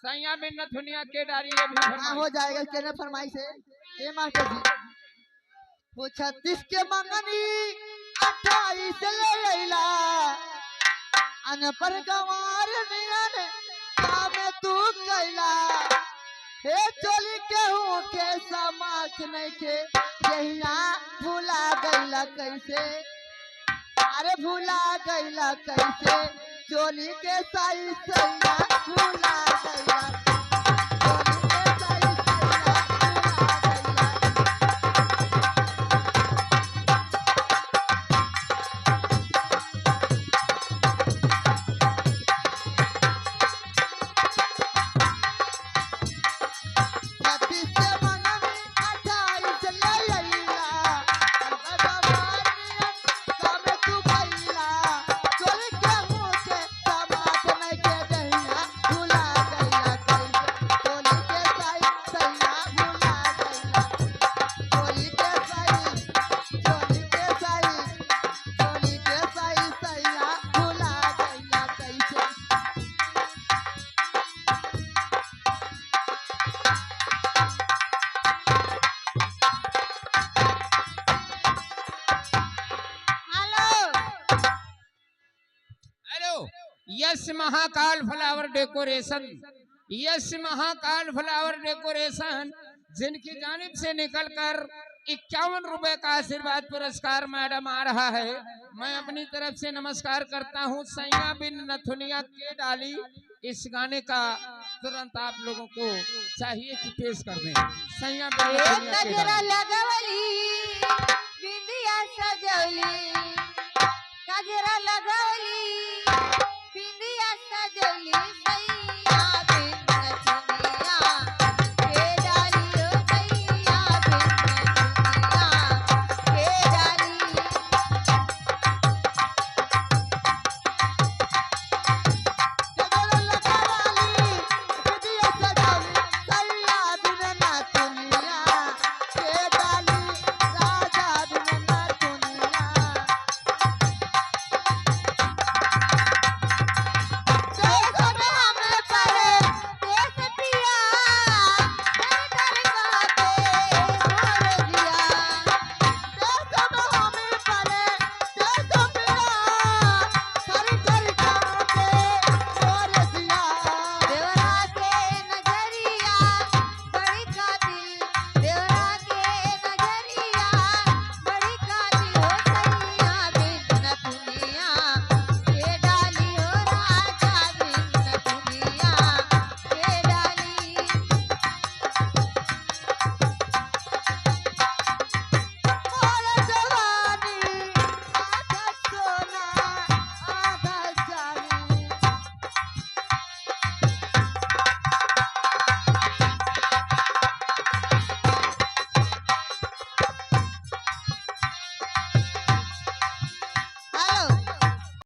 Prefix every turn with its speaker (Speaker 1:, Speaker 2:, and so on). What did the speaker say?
Speaker 1: सैया में नथुनिया के डाली ये भी
Speaker 2: हाँ हो जाएगा केने फरमाइश है ये मास्टर जी वो 36 के मंगनी 28 ले लैला अन पर गवार नियन काम तू कैला हे चोली के हूँ के समाख नहीं के जहिया भूला गईला कैसे अरे भूला गईला कैसे चोली के साई सैया भूला गईला चोली के साई सैया भूला गईला
Speaker 1: yes Mahakal flower decoration yes Mahakal flower decoration जिनकी जानिब से निकलकर 51 रुपए का आशीर्वाद पुरस्कार मैडम आ रहा है। मैं अपनी तरफ से नमस्कार करता हूं। सैया बिन नथुनिया के डाली इस गाने का तुरंत आप लोगों को चाहिए कि पेश कर दें। सैया बिन नथुनिया के डाली
Speaker 3: बिंदिया सजौली कजरा लगौली बिंदिया सजौली